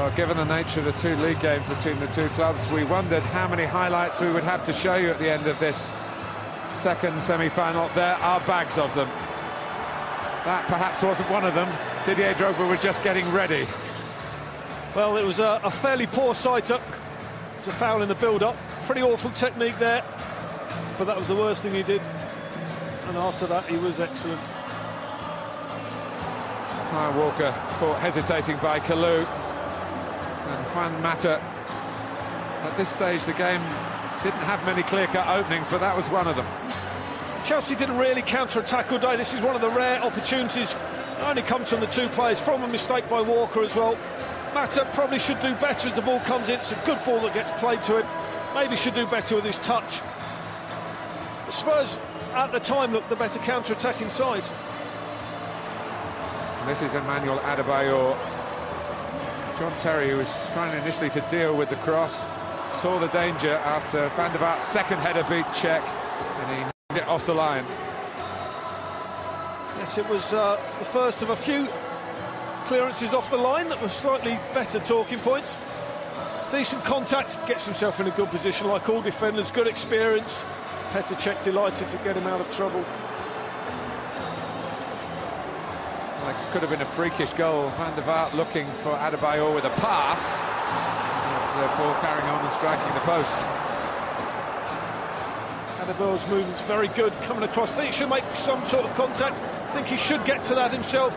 Well, given the nature of the two league games between the two clubs, we wondered how many highlights we would have to show you at the end of this second semi-final. There are bags of them. That perhaps wasn't one of them. Didier Drogba was just getting ready. Well, it was a fairly poor sight-up. It's a foul in the build-up. Pretty awful technique there, but that was the worst thing he did. And after that, he was excellent. Kyle Walker caught hesitating by Kalou. And Juan Mata, at this stage, the game didn't have many clear-cut openings, but that was one of them. Chelsea didn't really counter-attack all day. This is one of the rare opportunities. It only comes from the two players, from a mistake by Walker as well. Mata probably should do better as the ball comes in. It's a good ball that gets played to him. Maybe should do better with his touch. The Spurs, at the time, looked the better counter-attacking side. And this is Emmanuel Adebayor. John Terry, who was trying initially to deal with the cross, saw the danger after Van der Vaart's second header beat Cech, and he knocked it off the line. Yes, it was the first of a few clearances off the line that were slightly better talking points. Decent contact, gets himself in a good position like all defenders, good experience. Petr Cech delighted to get him out of trouble. This could have been a freakish goal. Van der Vaart looking for Adebayor with a pass. As the ball carrying on and striking the post. Adebayor's movement's very good, coming across. I think he should make some sort of contact. I think he should get to that himself.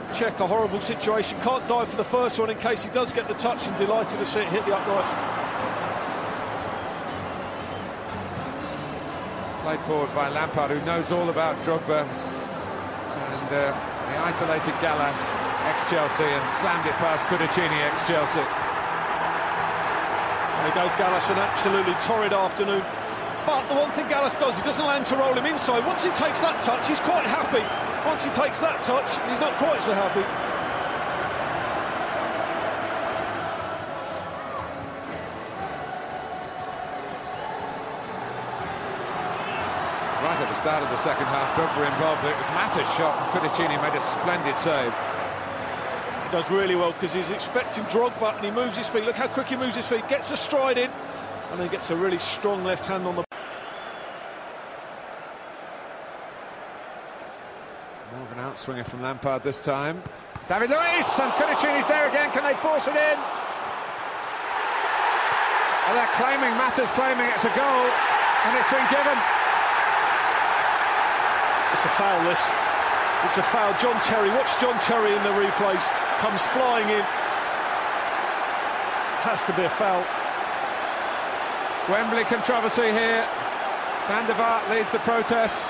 Cech, a horrible situation. Can't dive for the first one in case he does get the touch, and delighted to see it hit the upright. Played forward by Lampard, who knows all about Drogba. And he isolated Gallas, ex-Chelsea, and slammed it past Cudicini, ex-Chelsea. They gave Gallas an absolutely torrid afternoon. But the one thing Gallas does, he doesn't allow him to roll him inside. Once he takes that touch, he's quite happy. Once he takes that touch, he's not quite so happy. Right at the start of the second half, Drogba involved, but it was Mata's shot, and Cudicini made a splendid save. He does really well because he's expecting Drogba, and he moves his feet. Look how quick he moves his feet, gets a stride in, and then gets a really strong left hand on the... More of an outswinger from Lampard this time. David Luiz, and Cudicini's there again. Can they force it in? Oh, they're claiming, Mata's claiming it's a goal, and it's been given. It's a foul, this. It's a foul. John Terry, watch John Terry in the replays. Comes flying in. Has to be a foul. Wembley controversy here. Van der Vaart leads the protest.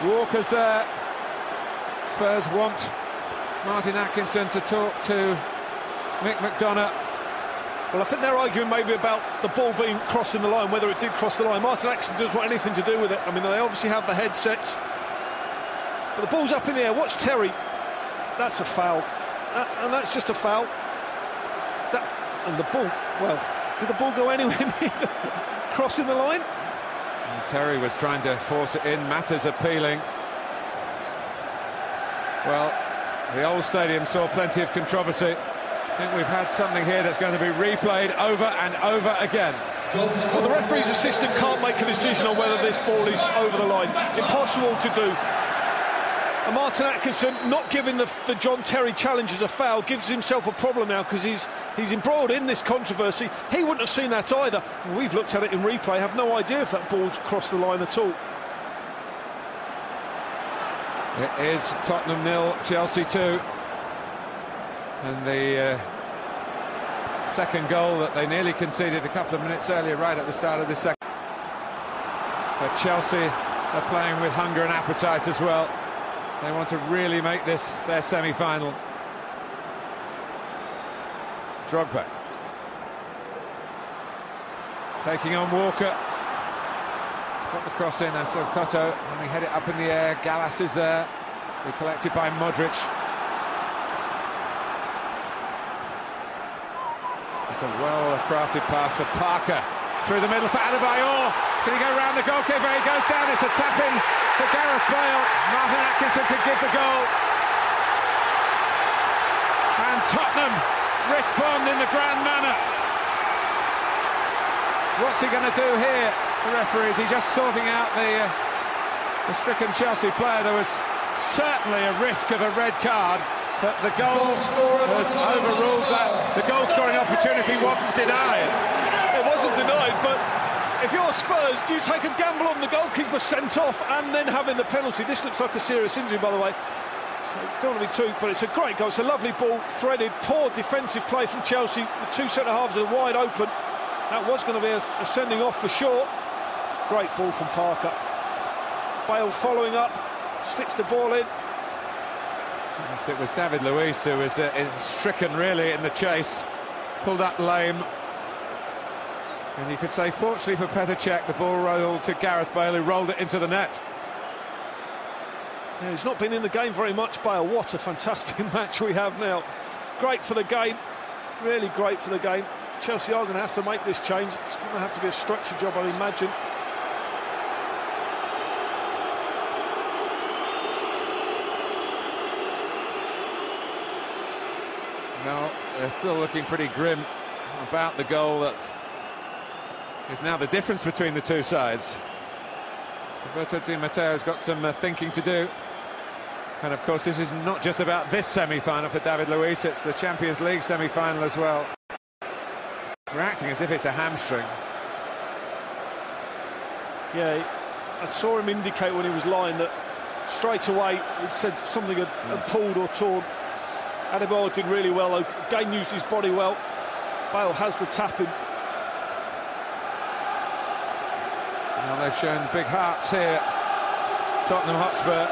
Walker's there. Spurs want Martin Atkinson to talk to Mick McDonough. Well, I think they're arguing maybe about the ball being crossing the line, whether it did cross the line. Martin Atkinson doesn't want anything to do with it. I mean, they obviously have the headsets. But the ball's up in the air. Watch Terry. That's a foul. And that's just a foul. And the ball, well, did the ball go anywhere near crossing the line? And Terry was trying to force it in. Mata's appealing. Well, the old stadium saw plenty of controversy. I think we've had something here that's going to be replayed over and over again. Well, the referee's assistant can't make a decision on whether this ball is over the line. Impossible to do. And Martin Atkinson, not giving the John Terry challenge as a foul, gives himself a problem now because he's embroiled in this controversy. He wouldn't have seen that either. We've looked at it in replay, have no idea if that ball's crossed the line at all. It is Tottenham 0, Chelsea 2. And the second goal that they nearly conceded a couple of minutes earlier, right at the start of the second. But Chelsea are playing with hunger and appetite as well. They want to really make this their semi-final. Drogba taking on Walker. He's got the cross in, that's Sokoto, and we head it up in the air. Gallas is there, be collected by Modric. It's a well-crafted pass for Parker. Through the middle for Adebayor. Can he go round the goalkeeper? He goes down. It's a tap-in for Gareth Bale. Martin Atkinson could give the goal. And Tottenham respond in the grand manner. What's he going to do here? The referee, is he just sorting out the stricken Chelsea player? There was certainly a risk of a red card, but the goal has overruled that. The goal-scoring opportunity wasn't denied. It wasn't denied, but if you're Spurs, do you take a gamble on the goalkeeper sent off and then having the penalty? This looks like a serious injury, by the way. Don't want to be too, but it's a great goal. It's a lovely ball, threaded, poor defensive play from Chelsea. The two centre-halves are wide open. That was going to be a sending off for sure. Great ball from Parker. Bale following up, sticks the ball in. Yes, it was David Luiz who was stricken really in the chase. Pulled up lame. And you could say, fortunately for Petr Cech, the ball rolled to Gareth Bale, who rolled it into the net. Yeah, he's not been in the game very much, Bale. What a fantastic match we have now. Great for the game, really great for the game. Chelsea are going to have to make this change. It's going to have to be a structured job, I imagine. No, they're still looking pretty grim about the goal that is now the difference between the two sides. Roberto Di Matteo's got some thinking to do. And of course, this is not just about this semi-final for David Luiz, it's the Champions League semi-final as well. Reacting as if it's a hamstring. Yeah, I saw him indicate when he was lying that straight away he'd said something had pulled or torn. Adebayor did really well, again used his body well. Bale has the tapping. Well, they've shown big hearts here, Tottenham Hotspur.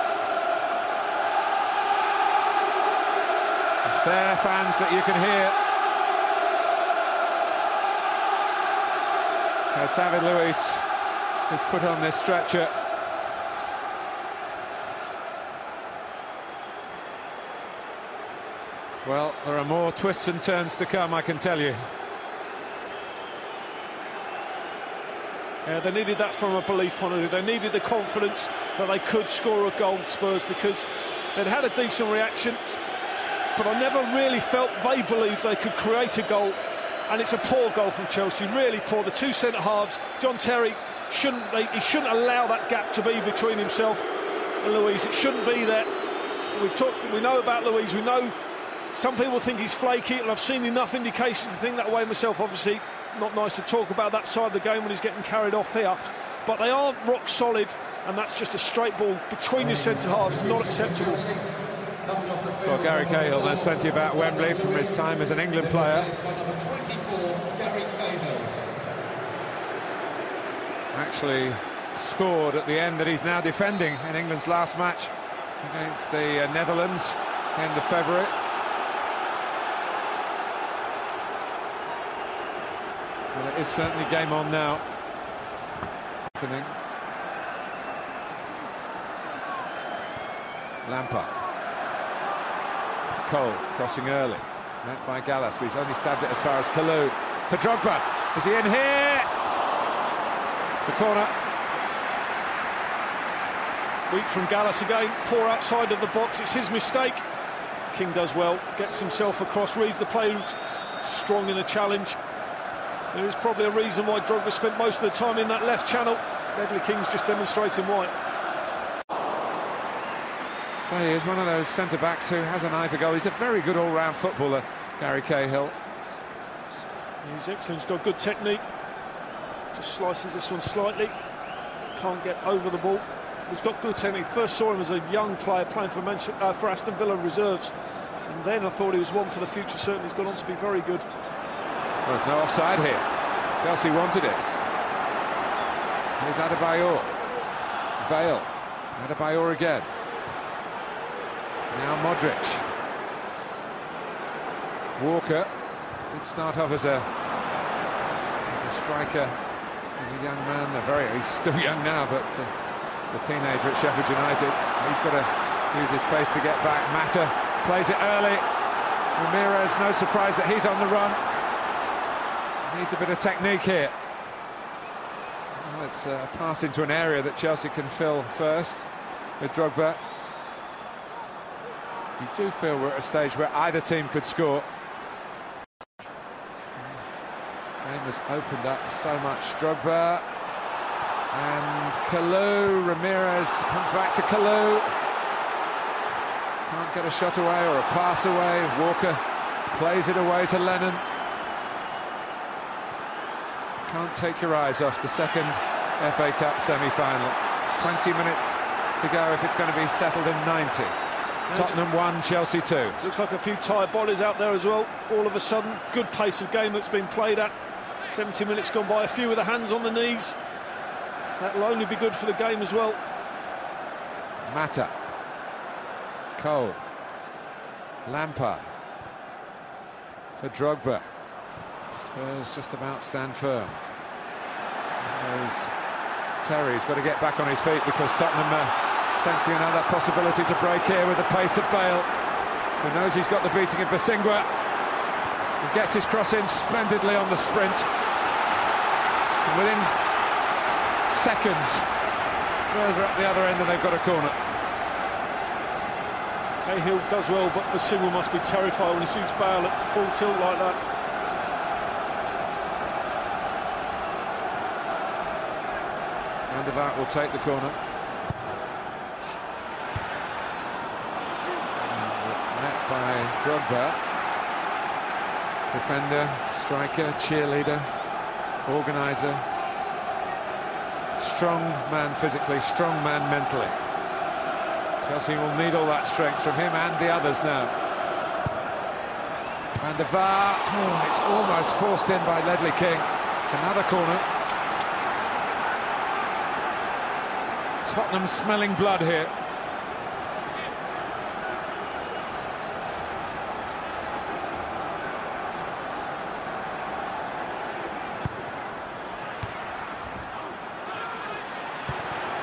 It's their fans that you can hear. As David Luiz is put on this stretcher. Well, there are more twists and turns to come, I can tell you. Yeah, they needed that from a belief point of view. They needed the confidence that they could score a goal, Spurs, because they'd had a decent reaction, but I never really felt they believed they could create a goal. And it's a poor goal from Chelsea, really poor. The two centre-halves, John Terry, he shouldn't allow that gap to be between himself and Luiz. It shouldn't be there. We know about Luiz, we know some people think he's flaky, and I've seen enough indication to think that way myself. Obviously, not nice to talk about that side of the game when he's getting carried off here, but they aren't rock solid, and that's just a straight ball between your centre-halves, not acceptable. Well, Gary Cahill knows plenty about Wembley from his time as an England player. Actually scored at the end that he's now defending in England's last match against the Netherlands, end of February. Well, it is certainly game on now. Lampard. Cole crossing early, met by Gallas, but he's only stabbed it as far as Kalou. For Drogba, is he in here? It's a corner. Weak from Gallas again, poor outside of the box, it's his mistake. King does well, gets himself across, reads the play, strong in a challenge. There is probably a reason why Drogba spent most of the time in that left channel. Ledley King's just demonstrating why. So he is one of those centre-backs who has an eye for goal. He's a very good all-round footballer, Gary Cahill. He's excellent, he's got good technique. Just slices this one slightly. Can't get over the ball. He's got good technique. First saw him as a young player playing for Aston Villa reserves. And then I thought he was one for the future, certainly. He's gone on to be very good. Well, there's no offside here. Chelsea wanted it. Here's Adebayor. Bale. Adebayor again. Now Modric. Walker did start off as a striker, as a young man. He's still young now, but he's a teenager at Sheffield United. He's got to use his pace to get back. Mata plays it early. Ramirez, no surprise that he's on the run. Needs a bit of technique here. Well, it's a pass into an area that Chelsea can fill first with Drogba. You do feel we're at a stage where either team could score. Game has opened up so much. Drogba and Kalou. Ramirez comes back to Kalou. Can't get a shot away or a pass away. Walker plays it away to Lennon. Can't take your eyes off the second FA Cup semi-final. 20 minutes to go if it's going to be settled in 90. Tottenham 1, Chelsea 2. Looks like a few tired bodies out there as well. All of a sudden, good pace of game that's been played at. 70 minutes gone by, a few with the hands on the knees. That will only be good for the game as well. Mata. Cole. Lampard. For Drogba. Spurs just about stand firm. Terry's got to get back on his feet because Tottenham sensing another possibility to break here with the pace of Bale, who knows he's got the beating of Bosingwa. He gets his cross in splendidly on the sprint. And within seconds, Spurs are at the other end and they've got a corner. Cahill does well, but Bosingwa must be terrified when he sees Bale at full tilt like that. Van der Vaart will take the corner. It's met by Drogba. Defender, striker, cheerleader, organiser. Strong man physically, strong man mentally. Chelsea will need all that strength from him and the others now. Van der Vaart, it's almost forced in by Ledley King. It's another corner. Tottenham smelling blood here.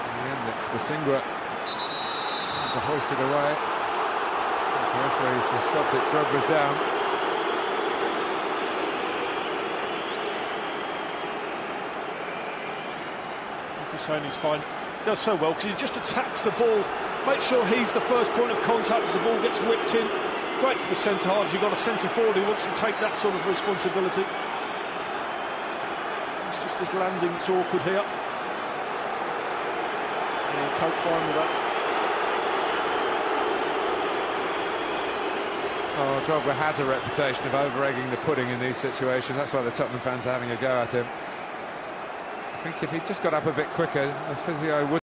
In the end, it's Bosingwa to hoist it away. The referees have stopped it. Drogba's down. I think he's saying he's fine. Does so well because he just attacks the ball, makes sure he's the first point of contact as the ball gets whipped in. Great for the centre halves. You've got a centre forward who wants to take that sort of responsibility. It's just his landing that's awkward here. Yeah, Cope fine with that. Oh, Drogba has a reputation of over-egging the pudding in these situations. That's why the Tottenham fans are having a go at him. I think if he just got up a bit quicker, the physio would